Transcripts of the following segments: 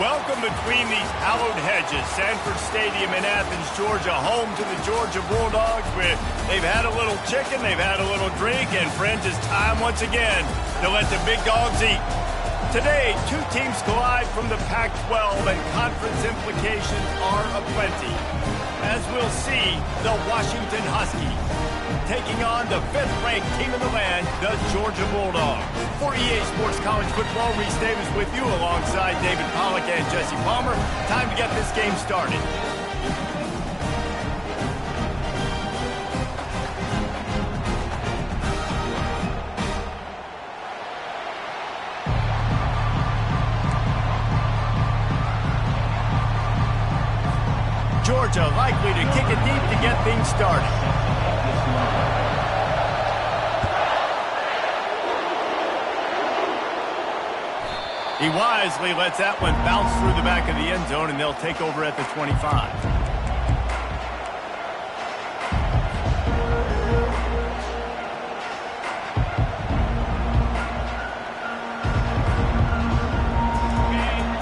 Welcome between these hallowed hedges. Sanford Stadium in Athens, Georgia, home to the Georgia Bulldogs. They've had a little chicken, they've had a little drink, and friends, it's time once again to let the big dogs eat. Today, two teams collide from the Pac-12, and conference implications are aplenty. As we'll see, the Washington Huskies taking on the fifth-ranked team in the land, the Georgia Bulldogs. For EA Sports College Football, Reese Davis with you alongside David Pollack and Jesse Palmer. Time to get this game started. Georgia likely to kick it deep to get things started. He wisely lets that one bounce through the back of the end zone, and they'll take over at the 25.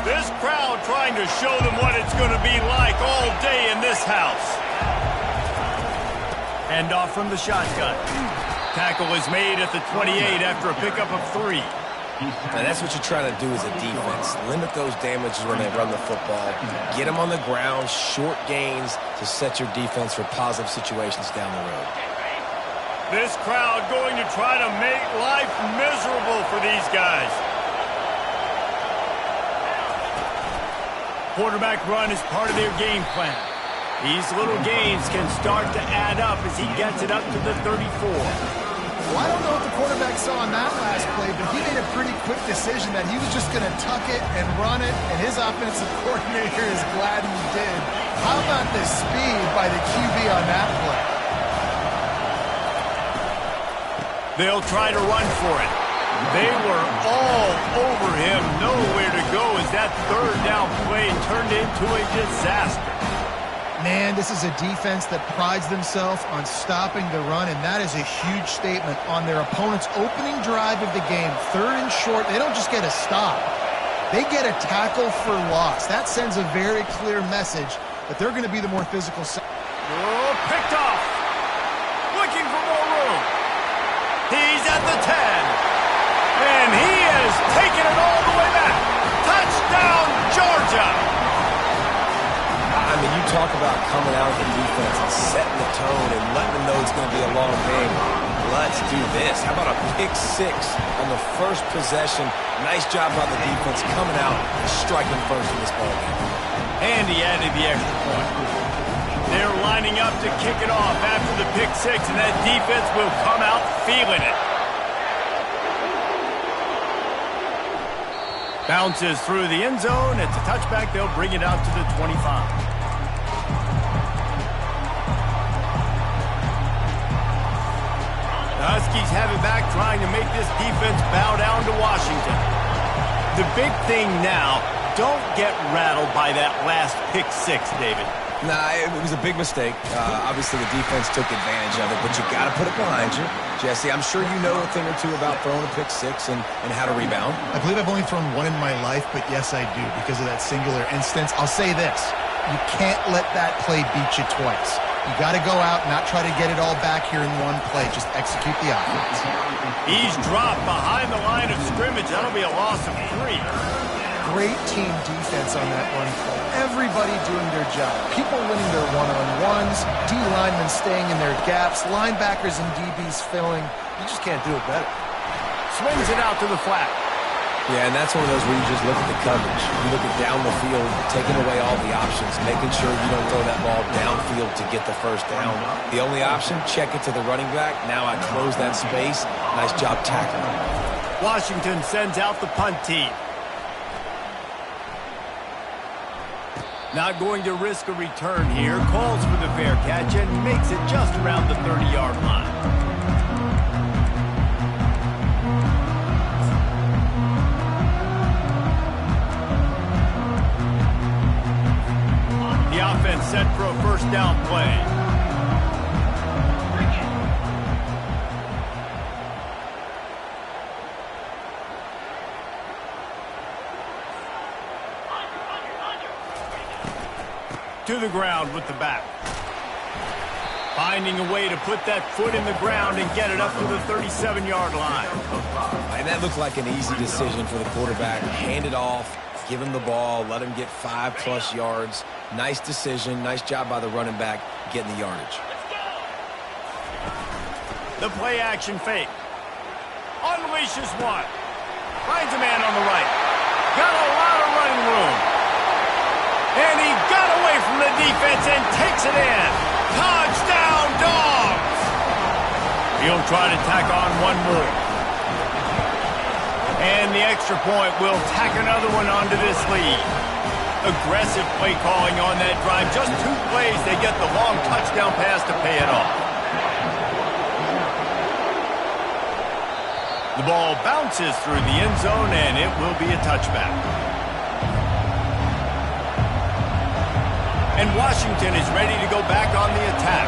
This crowd trying to show them what it's going to be like all day in this house. Hand off from the shotgun. Tackle is made at the 28 after a pickup of 3. And that's what you try to do as a defense. Limit those damages when they run the football. Get them on the ground, short gains to set your defense for positive situations down the road. This crowd going to try to make life miserable for these guys. Quarterback run is part of their game plan. These little gains can start to add up as he gets it up to the 34. Well, I don't know what the quarterback saw on that last play, but he made a pretty quick decision that he was just going to tuck it and run it, and his offensive coordinator is glad he did. How about the speed by the QB on that play? They'll try to run for it. They were all over him, nowhere to go as that third down play turned into a disaster. Man, this is a defense that prides themselves on stopping the run, and that is a huge statement on their opponent's opening drive of the game. Third and short, they don't just get a stop. They get a tackle for loss. That sends a very clear message that they're going to be the more physical side. Oh, picked off. Looking for more room. He's at the 10. And he has taken it all the way back. Touchdown, Georgia. I mean, you talk about coming out of the defense and setting the tone and letting them know it's going to be a long game. Let's do this. How about a pick six on the first possession? Nice job by the defense coming out and striking first in this ball game. And he added the extra point. They're lining up to kick it off after the pick six, and that defense will come out feeling it. Bounces through the end zone. It's a touchback. They'll bring it out to the 25. The Huskies have it back, trying to make this defense bow down to Washington. The big thing now, don't get rattled by that last pick six, David. Nah, it was a big mistake. Obviously, the defense took advantage of it, but you got to put it behind you. Jesse, I'm sure you know a thing or two about throwing a pick six and how to rebound. I believe I've only thrown one in my life, but yes, I do, because of that singular instance. I'll say this. You can't let that play beat you twice. You got to go out and not try to get it all back here in one play. Just execute the offense. He's dropped behind the line of scrimmage. That'll be a loss of 3. Great team defense on that run play. Everybody doing their job. People winning their one-on-ones, D linemen staying in their gaps, linebackers and DBs filling. You just can't do it better. Swings it out to the flat. Yeah, and that's one of those where you just look at the coverage. You look at down the field, taking away all the options, making sure you don't throw that ball downfield to get the first down. The only option, check it to the running back. Now I close that space. Nice job tackling. Washington sends out the punt team. Not going to risk a return here. Calls for the fair catch and makes it just around the 30-yard line. The offense set for a first down play. to the ground with the back. Finding a way to put that foot in the ground and get it up to the 37-yard line. And that looked like an easy decision for the quarterback. Hand it off, give him the ball, let him get 5+ yards. Nice decision. Nice job by the running back getting the yardage. The play-action fake. Unleashes one. Finds a man on the right. Got a lot of running room. And he got away from the defense and takes it in. Touchdown, Dogs! He'll try to tack on one more. And the extra point will tack another one onto this lead. Aggressive play calling on that drive. Just 2 plays, they get the long touchdown pass to pay it off. The ball bounces through the end zone, and it will be a touchback. And Washington is ready to go back on the attack.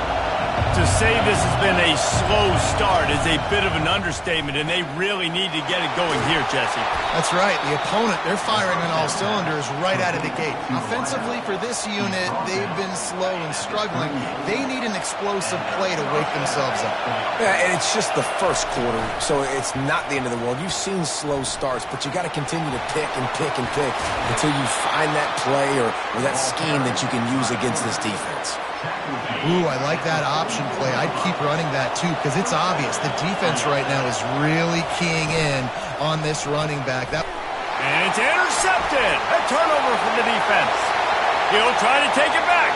To say this has been a slow start is a bit of an understatement, and they really need to get it going here, Jesse. That's right. The opponent, they're firing on all cylinders right out of the gate. Offensively, for this unit, they've been slow and struggling. They need an explosive play to wake themselves up. Yeah, and it's just the first quarter, so it's not the end of the world. You've seen slow starts, but you got to continue to pick and pick and pick until you find that play or that scheme that you can use against this defense. Ooh, I like that option play. I'd keep running that, too, because it's obvious. The defense right now is really keying in on this running back. And it's intercepted. A turnover from the defense. He'll try to take it back.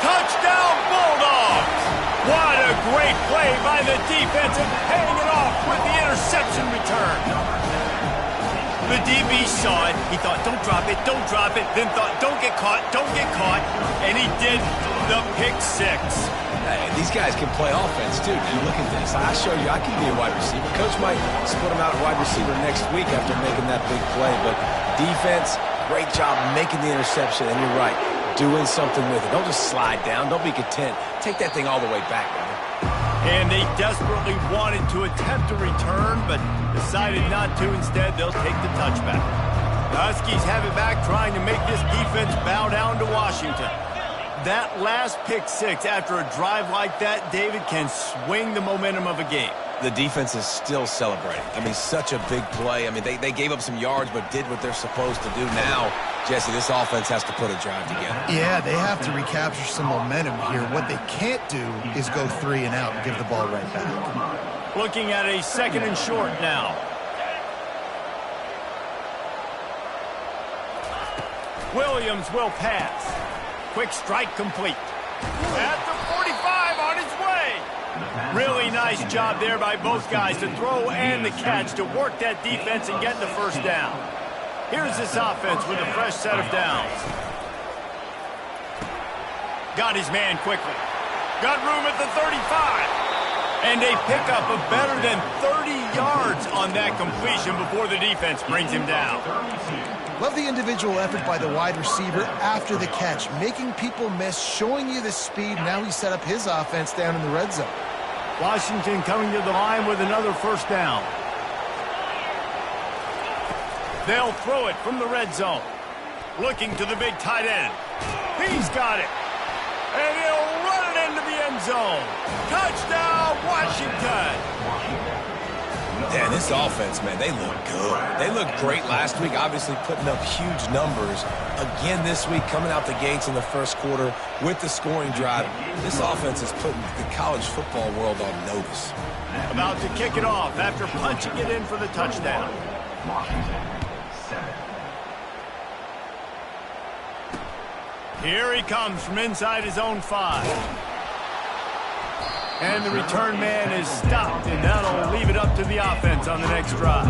Touchdown, Bulldogs! What a great play by the defense and paying it off with the interception return. The DB saw it. He thought, don't drop it, then thought, don't get caught, and he did the pick 6. Hey, these guys can play offense, too. Now, look at this. I show you I can be a wide receiver. Coach might split him out at wide receiver next week after making that big play, but defense, great job making the interception, and you're right, doing something with it. Don't just slide down. Don't be content. Take that thing all the way back, brother. And they desperately wanted to attempt a return, but decided not to. Instead, they'll take the touchback. The Huskies have it back, trying to make this defense bow down to Washington. That last pick 6 after a drive like that, David, can swing the momentum of a game. The defense is still celebrating. I mean, such a big play. I mean, they gave up some yards but did what they're supposed to do. Now, Jesse, this offense has to put a drive together. Yeah, they have to recapture some momentum here. What they can't do is go 3 and out and give the ball right back. Looking at a 2nd and short now. Williams will pass. Quick strike complete. At the 45 on his way. Really nice job there by both guys to throw and the catch to work that defense and get the first down. Here's this offense with a fresh set of downs. Got his man quickly. Got room at the 35. And they pick up a better than 30 yards on that completion before the defense brings him down. Love the individual effort by the wide receiver after the catch, making people miss, showing you the speed. Now he set up his offense down in the red zone. Washington coming to the line with another first down. They'll throw it from the red zone. Looking to the big tight end. He's got it. And he'll run it into the end zone. Touchdown, Washington. Yeah, this offense, man, they look good. They looked great last week, obviously putting up huge numbers. Again this week, coming out the gates in the first quarter with the scoring drive. This offense is putting the college football world on notice. About to kick it off after punching it in for the touchdown. Here he comes from inside his own 5. And the return man is stopped, and that'll leave it up to the offense on the next drive.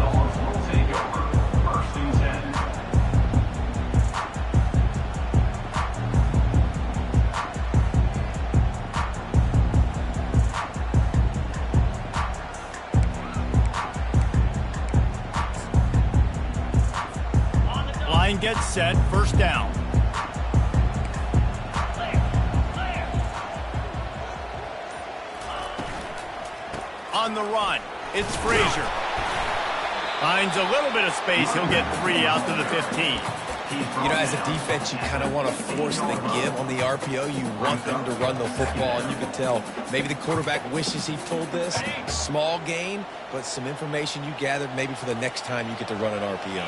Line gets set, first down. On the run, it's Frazier. Finds a little bit of space. He'll get 3 out to the 15. You know, as a defense, you kind of want to force the give on the RPO. You want them to run the football, and you can tell maybe the quarterback wishes he pulled this. Small gain, but some information you gathered maybe for the next time you get to run an RPO.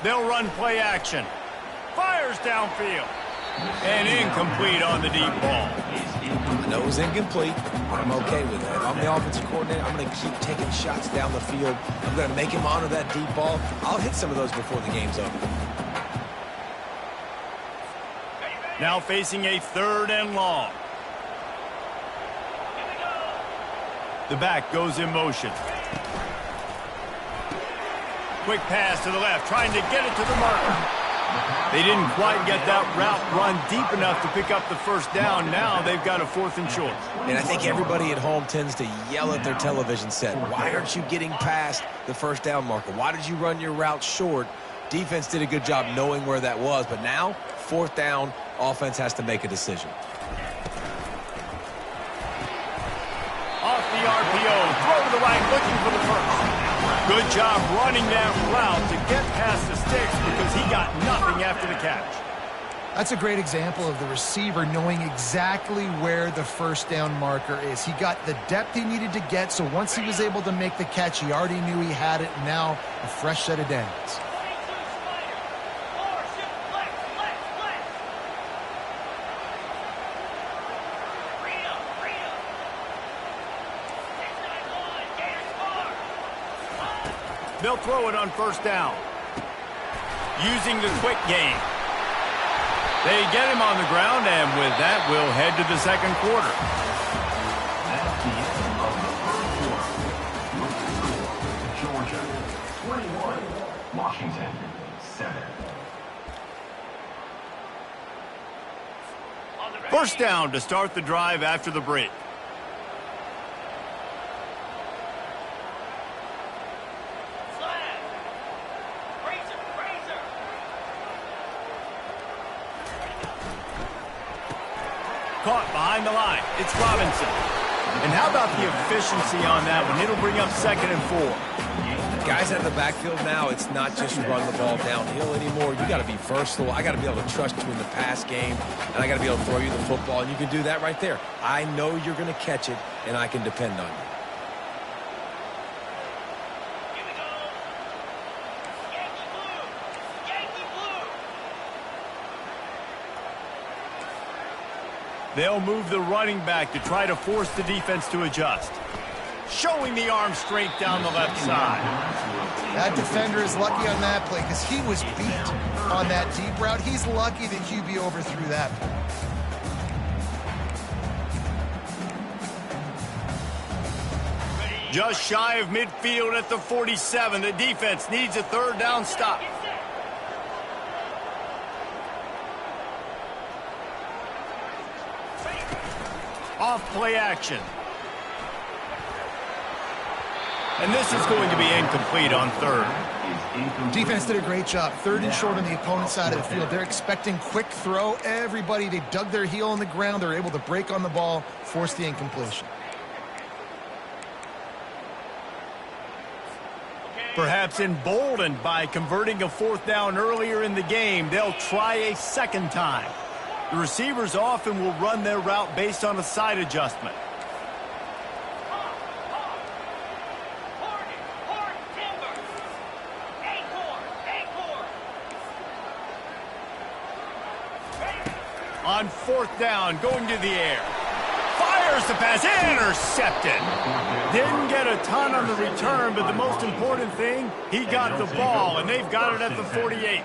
They'll run play action. Fires downfield. And incomplete on the deep ball. I know it was incomplete, but I'm okay with that. If I'm the offensive coordinator, I'm going to keep taking shots down the field. I'm going to make him honor that deep ball. I'll hit some of those before the game's over. Now facing a 3rd and long. The back goes in motion. Quick pass to the left, trying to get it to the marker. They didn't quite get that route run deep enough to pick up the first down. Now they've got a 4th and short. And I think everybody at home tends to yell at their television set. Why aren't you getting past the first down marker? Why did you run your route short? Defense did a good job knowing where that was. But now, 4th down, offense has to make a decision. Off the RPO, throw to the right, looking for the first. Good job running that route to get past the sticks because he got nothing after the catch. That's a great example of the receiver knowing exactly where the first down marker is. He got the depth he needed to get, so once he was able to make the catch, he already knew he had it. Now, a fresh set of downs. They'll throw it on first down. Using the quick game. They get him on the ground, and with that, we'll head to the second quarter. Georgia, 21. Washington, 7. First down to start the drive after the break. Caught behind the line. It's Robinson. And how about the efficiency on that one? It'll bring up 2nd and 4. Guys out of the backfield now, it's not just run the ball downhill anymore. You got to be versatile. I got to be able to trust you in the pass game, and I got to be able to throw you the football, and you can do that right there. I know you're going to catch it, and I can depend on you. They'll move the running back to try to force the defense to adjust. Showing the arm strength down the left side. That defender is lucky on that play because he was beat on that deep route. He's lucky the QB overthrew that play. Just shy of midfield at the 47. The defense needs a 3rd down stop. Off play action. And this is going to be incomplete on 3rd. Defense did a great job. 3rd and short on the opponent's side of the field. They're expecting quick throw. Everybody, they dug their heel on the ground. They're able to break on the ball, force the incompletion. Perhaps emboldened by converting a 4th down earlier in the game, they'll try a 2nd time. The receivers often will run their route based on a side adjustment. On 4th down, going to the air. Fires the pass, intercepted. Didn't get a ton on the return, but the most important thing, he got the ball, and they've got it at the 48.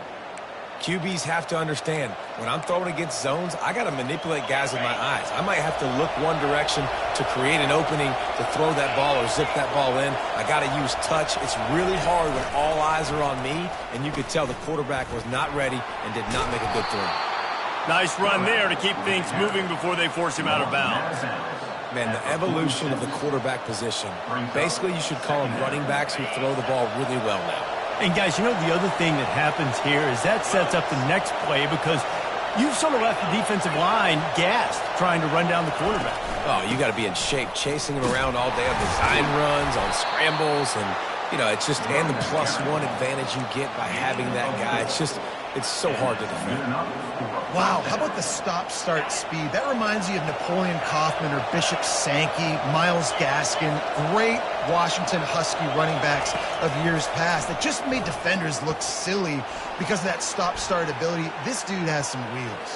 QBs have to understand, when I'm throwing against zones, I got to manipulate guys with my eyes. I might have to look one direction to create an opening to throw that ball or zip that ball in. I got to use touch. It's really hard when all eyes are on me, and you could tell the quarterback was not ready and did not make a good throw. Nice run there to keep things moving before they force him out of bounds. Man, the evolution of the quarterback position. Basically, you should call them running backs who throw the ball really well now. And guys, you know the other thing that happens here is that sets up the next play because You've sort of left the defensive line gassed trying to run down the quarterback. Oh, you got to be in shape, chasing him around all day on design runs, on scrambles, and, you know, it's just, and the +1 advantage you get by having that guy. It's so hard to defend. Wow, how about the stop-start speed? That reminds you of Napoleon Kaufman or Bishop Sankey, Myles Gaskin, great Washington Husky running backs of years past that just made defenders look silly because of that stop-start ability. This dude has some wheels.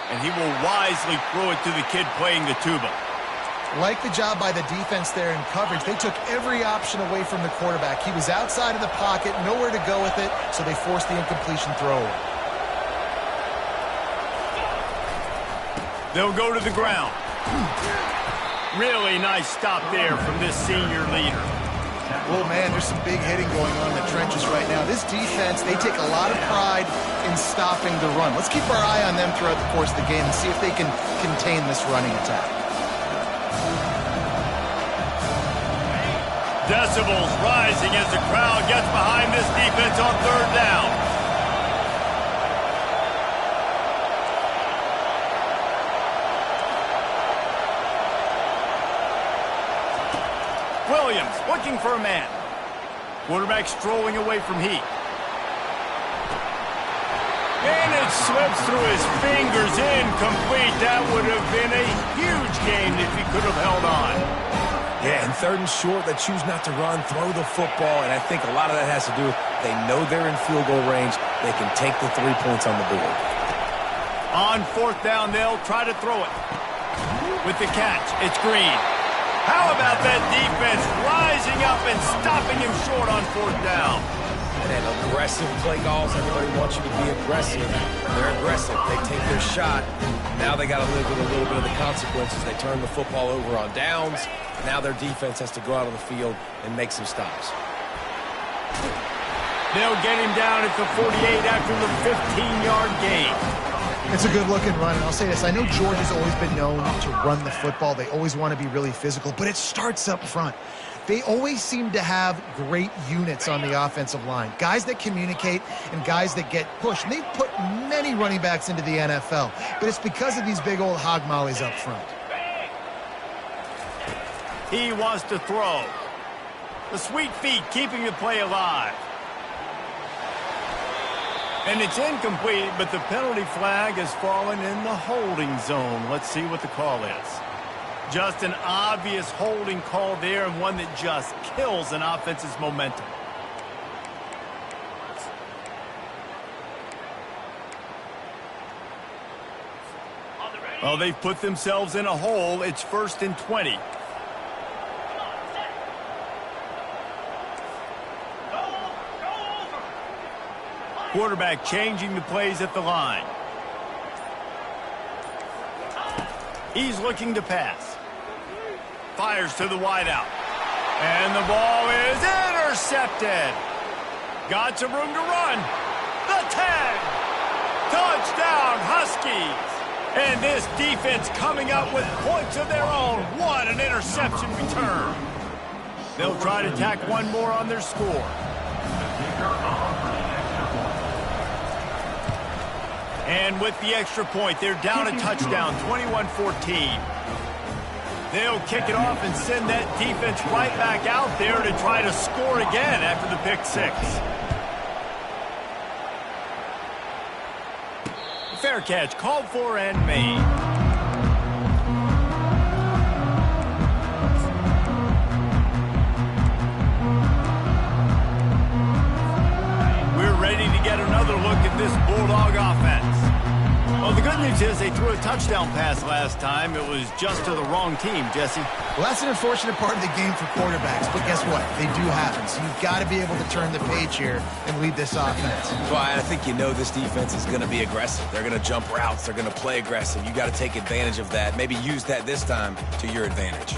And he will wisely throw it to the kid playing the tuba. Like the job by the defense there in coverage. They took every option away from the quarterback. He was outside of the pocket, nowhere to go with it, so they forced the incompletion throw. They'll go to the ground. Really nice stop there from this senior leader. Oh, man, there's some big hitting going on in the trenches right now. This defense, they take a lot of pride in stopping the run. Let's keep our eye on them throughout the course of the game and see if they can contain this running attack. Decibels rising as the crowd gets behind this defense on third down. Williams looking for a man. Quarterback strolling away from Heat. And it slips through his fingers, incomplete. That would have been a huge gain if he could have held on. Yeah, and 3rd and short, they choose not to run, throw the football, and I think a lot of that has to do with they know they're in field goal range. They can take the 3 points on the board. On 4th down, they'll try to throw it. With the catch, it's Green. How about that defense rising up and stopping him short on 4th down? And aggressive play calls. Everybody wants you to be aggressive. They're aggressive. They take their shot. Now they got to live with a little bit of the consequences. They turn the football over on downs. Now their defense has to go out on the field and make some stops. They'll get him down at the 48 after the 15-yard gain. It's a good-looking run, and I'll say this. I know Georgia's always been known to run the football. They always want to be really physical, but it starts up front. They always seem to have great units on the offensive line, guys that communicate and guys that get pushed. And they've put many running backs into the NFL, but it's because of these big old hog mollies up front. He wants to throw. The sweet feet keeping the play alive. And it's incomplete, but the penalty flag has fallen in the holding zone. Let's see what the call is. Just an obvious holding call there, and one that just kills an offense's momentum. Well, they've put themselves in a hole. It's 1st and 20. Quarterback changing the plays at the line. He's looking to pass. Fires to the wideout. And the ball is intercepted. Got some room to run. The 10. Touchdown, Huskies. And this defense coming up with points of their own. What an interception return. They'll try to tack one more on their score. And with the extra point, they're down a touchdown, 21-14. They'll kick it off and send that defense right back out there to try to score again after the pick six. Fair catch called for and made. We're ready to get another look at this Bulldog offense. Well, the good news is they threw a touchdown pass last time. It was just to the wrong team, Jesse. Well, that's an unfortunate part of the game for quarterbacks, but guess what? They do happen, so you've got to be able to turn the page here and lead this offense. Well, I think you know this defense is going to be aggressive. They're going to jump routes. They're going to play aggressive. You got to take advantage of that. Maybe use that this time to your advantage.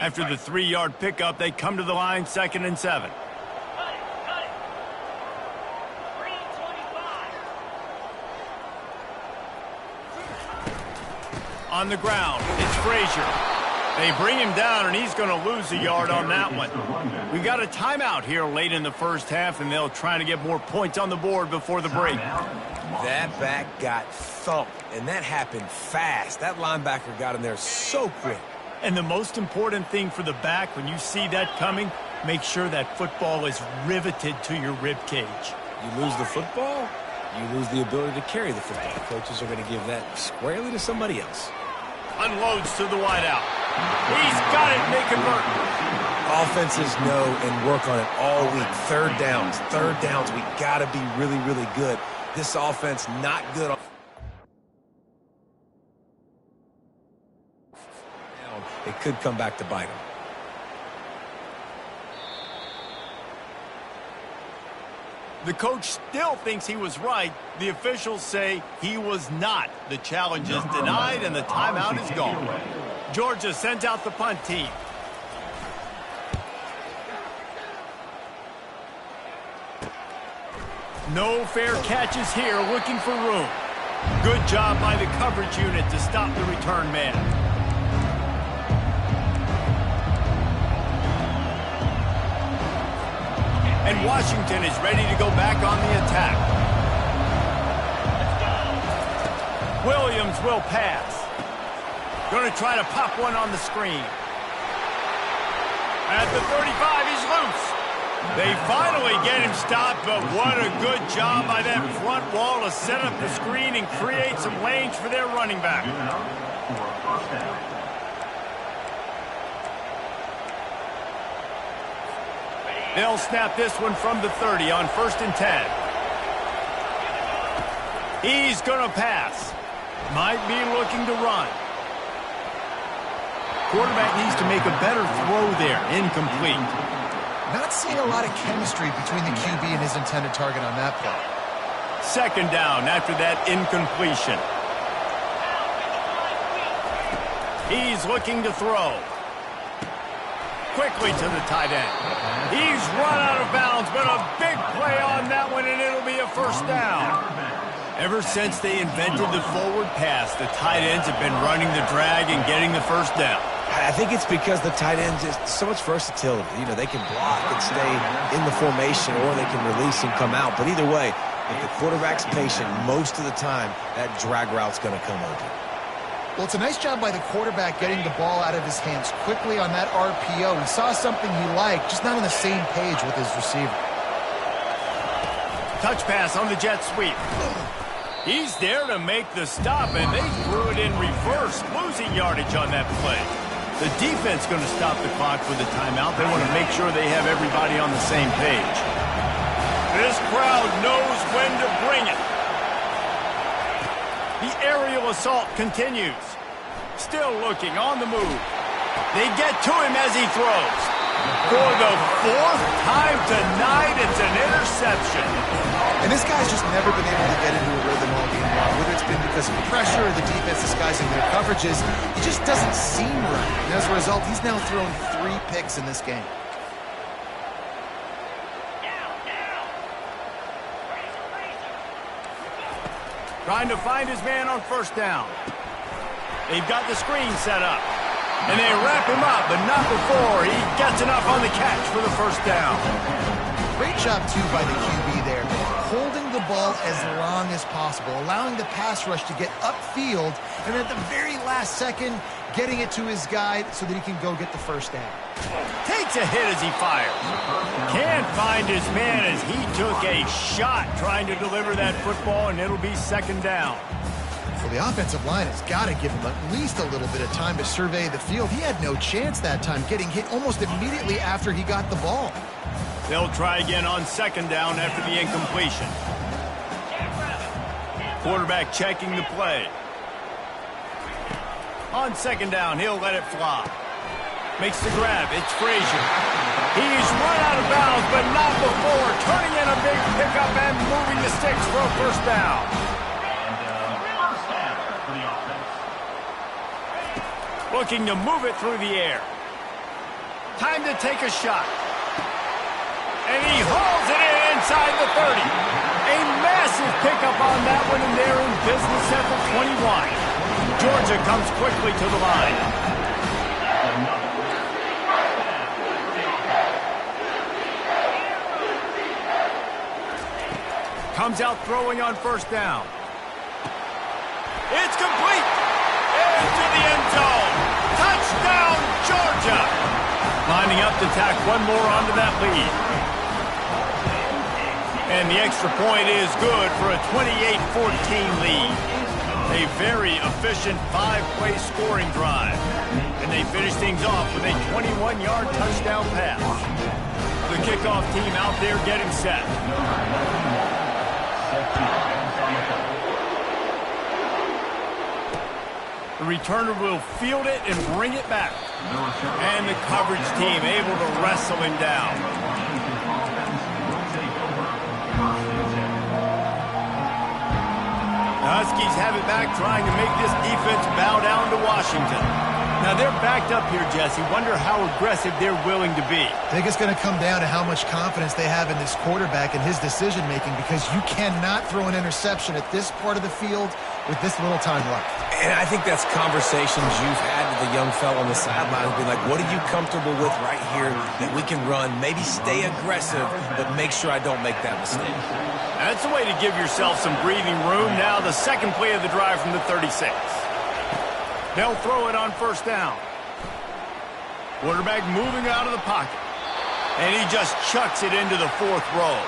After the 3-yard pickup, they come to the line, 2nd and 7. On the ground, it's Frazier. They bring him down, and he's going to lose a yard on that one. We've got a timeout here late in the first half, and they'll try to get more points on the board before the break. That back got thumped, and that happened fast. That linebacker got in there so quick. And the most important thing for the back, when you see that coming, make sure that football is riveted to your rib cage. You lose the football, you lose the ability to carry the football. Coaches are going to give that squarely to somebody else. Unloads to the wideout. He's got it, and they convert. Offenses know and work on it all week. Third downs. We got to be really, really good. This offense not good on. It could come back to bite them. The coach still thinks he was right. The officials say he was not. The challenge is denied, and the timeout is gone. Georgia sends out the punt team. No fair catches here, looking for room. Good job by the coverage unit to stop the return man. And Washington is ready to go back on the attack. Williams will pass. Going to try to pop one on the screen. At the 35, he's loose. They finally get him stopped, but what a good job by that front wall to set up the screen and create some lanes for their running back. They'll snap this one from the 30 on 1st and 10. He's going to pass. Might be looking to run. Quarterback needs to make a better throw there. Incomplete. Not seeing a lot of chemistry between the QB and his intended target on that play. 2nd down after that incompletion. He's looking to throw. Quickly to the tight end. He's run out of bounds, but a big play on that one, and it'll be a 1st down. Ever since they invented the forward pass, the tight ends have been running the drag and getting the 1st down. I think it's because the tight ends is so much versatility. You know, they can block and stay in the formation, or they can release and come out. But either way, if the quarterback's patient, most of the time, that drag route's going to come open. Well, it's a nice job by the quarterback getting the ball out of his hands quickly on that RPO. He saw something he liked, just not on the same page with his receiver. Touch pass on the jet sweep. He's there to make the stop, and they threw it in reverse, losing yardage on that play. The defense going to stop the clock with a timeout. They want to make sure they have everybody on the same page. This crowd knows when to bring it. The aerial assault continues. Still looking on the move. They get to him as he throws. For the 4th time tonight, it's an interception. And this guy's just never been able to get into a rhythm all game long. Whether it's been because of pressure or the defense disguising their coverages, he just doesn't seem right. And as a result, he's now thrown 3 picks in this game. Trying to find his man on 1st down. They've got the screen set up. And they wrap him up, but not before he gets enough on the catch for the 1st down. Great job, too, by the QB there. Holding the ball as long as possible, allowing the pass rush to get upfield, and at the very last second, getting it to his guy so that he can go get the 1st down. Takes a hit as he fires. Can't find his man as he took a shot trying to deliver that football, and it'll be 2nd down. Well, the offensive line has got to give him at least a little bit of time to survey the field. He had no chance that time, getting hit almost immediately after he got the ball. They'll try again on 2nd down after the incompletion. Quarterback checking the play. On 2nd down, he'll let it fly. Makes the grab. It's Frazier. He's run out of bounds, but not before. Turning in a big pickup and moving the sticks for a 1st down. Looking to move it through the air. Time to take a shot. And he hauls it in inside the 30. A massive pickup on that one, and they're in business at the 21. Georgia comes quickly to the line. Comes out throwing on first down. It's complete. Into the end zone. Touchdown, Georgia. Lining up to tack one more onto that lead. And the extra point is good for a 28-14 lead. A very efficient 5-play scoring drive. And they finish things off with a 21-yard touchdown pass. The kickoff team out there getting set. The returner will field it and bring it back. And the coverage team able to wrestle him down. The Huskies have it back, trying to make this defense bow down to Washington. Now they're backed up here, Jesse. Wonder how aggressive they're willing to be. I think it's going to come down to how much confidence they have in this quarterback and his decision-making, because you cannot throw an interception at this part of the field with this little time left. And I think that's conversations you've had with the young fella on the sidelines, being like, what are you comfortable with right here that we can run? Maybe stay aggressive, but make sure I don't make that mistake. That's a way to give yourself some breathing room. Now the second play of the drive from the 36. They'll throw it on first down. Quarterback moving out of the pocket. And he just chucks it into the fourth row.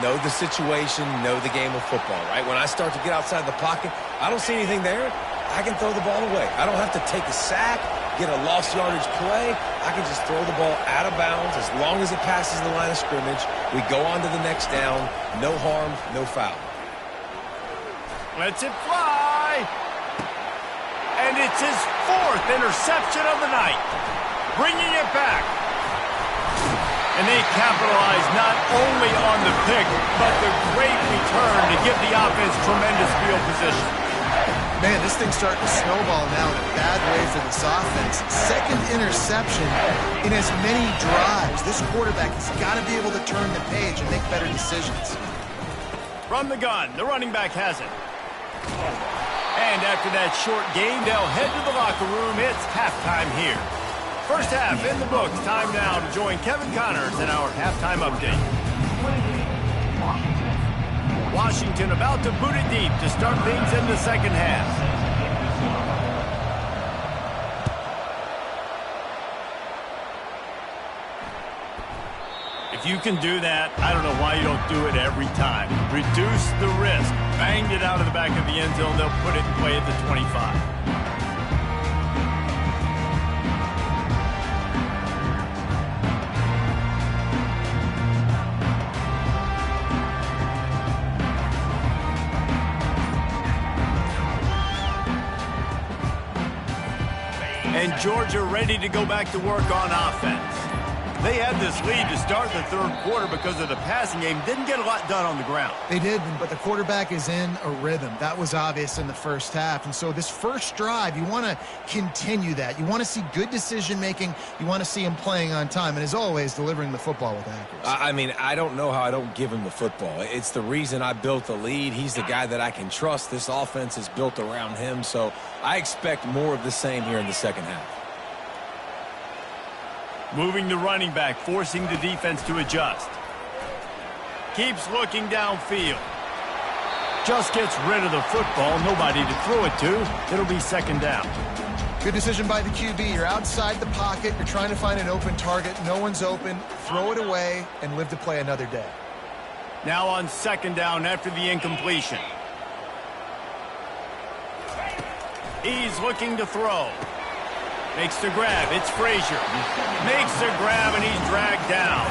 Know the situation, know the game of football, right? When I start to get outside the pocket, I don't see anything there, I can throw the ball away. I don't have to take a sack, get a lost yardage play. I can just throw the ball out of bounds as long as it passes the line of scrimmage. We go on to the next down. No harm, no foul. Lets it fly. And it's his fourth interception of the night. Bringing it back. And they capitalize not only on the pick, but the great return to give the offense tremendous field position. Man, this thing's starting to snowball now in a bad way for this offense. Second interception in as many drives. This quarterback has got to be able to turn the page and make better decisions. From the gun, the running back has it. And after that short game, they'll head to the locker room. It's halftime here. First half in the books. Time now to join Kevin Connors in our halftime update. Washington about to boot it deep to start things in the second half. If you can do that, I don't know why you don't do it every time. Reduce the risk. Banged it out of the back of the end zone. They'll put it in play at the 25. And Georgia ready to go back to work on offense. They had this lead to start the third quarter because of the passing game. Didn't get a lot done on the ground. They did, but the quarterback is in a rhythm. That was obvious in the first half. And so this first drive, you want to continue that. You want to see good decision-making. You want to see him playing on time. And as always, delivering the football with accuracy. I mean, I don't know how I don't give him the football. It's the reason I built the lead. He's the guy that I can trust. This offense is built around him. So I expect more of the same here in the second half. Moving the running back, forcing the defense to adjust. Keeps looking downfield. Just gets rid of the football. Nobody to throw it to. It'll be second down. Good decision by the QB. You're outside the pocket. You're trying to find an open target. No one's open. Throw it away and live to play another day. Now on second down after the incompletion. He's looking to throw. Makes the grab. It's Frazier. Makes the grab, and he's dragged down.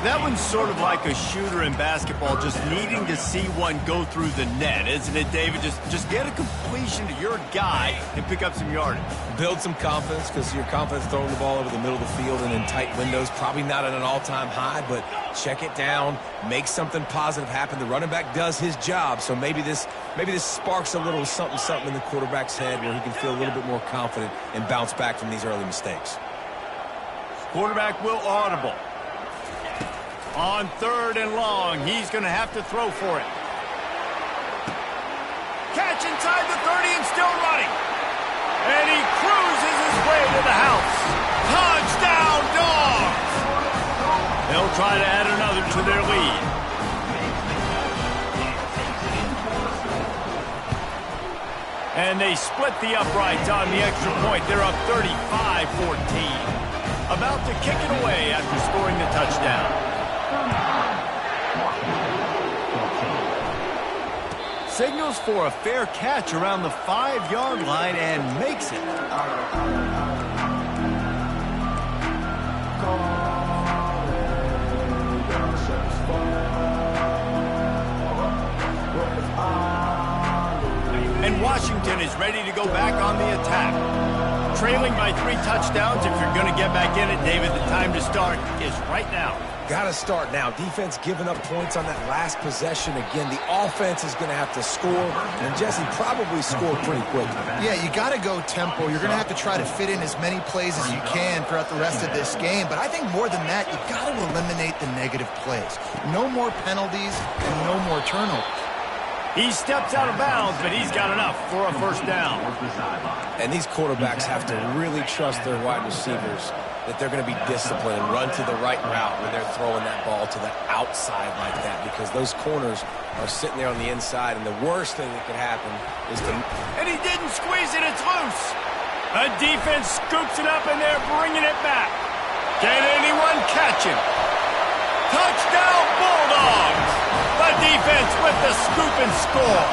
That one's sort of like a shooter in basketball, just needing to see one go through the net, isn't it, David? Just get a completion to your guy and pick up some yardage. Build some confidence, because your confidence throwing the ball over the middle of the field and in tight windows, probably not at an all-time high, but check it down, make something positive happen. The running back does his job, so maybe this sparks a little something in the quarterback's head where he can feel a little bit more confident and bounce back from these early mistakes. Quarterback will audible. On third and long, he's going to have to throw for it. Catch inside the 30 and still running. And he cruises his way to the They'll try to add another to their lead. And they split the uprights on the extra point. They're up 35-14. About to kick it away after scoring the touchdown. Signals for a fair catch around the 5-yard line and makes it. And Washington is ready to go back on the attack. Trailing by 3 touchdowns, if you're going to get back in it, David, the time to start is right now. Got to start now. Defense giving up points on that last possession. Again, the offense is going to have to score, and Jesse probably scored pretty quickly. Yeah, you got to go tempo. You're going to have to try to fit in as many plays as you can throughout the rest of this game. But I think more than that, you got to eliminate the negative plays. No more penalties and no more turnovers. He steps out of bounds, but he's got enough for a first down. And these quarterbacks have to really trust their wide receivers that they're going to be disciplined and run to the right route when they're throwing that ball to the outside like that, because those corners are sitting there on the inside, and the worst thing that could happen is to... And he didn't squeeze it, it's loose. The defense scoops it up, and they're bringing it back. Can anyone catch him? Touchdown, Bulldogs! The defense with the scoop and score.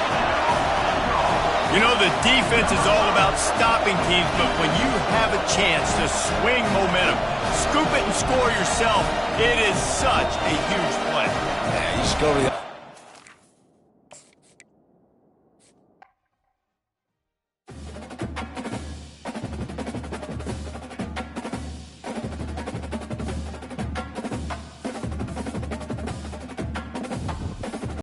You know, the defense is all about stopping teams, but when you have a chance to swing momentum, scoop it and score yourself, it is such a huge play. Yeah, you just go to the...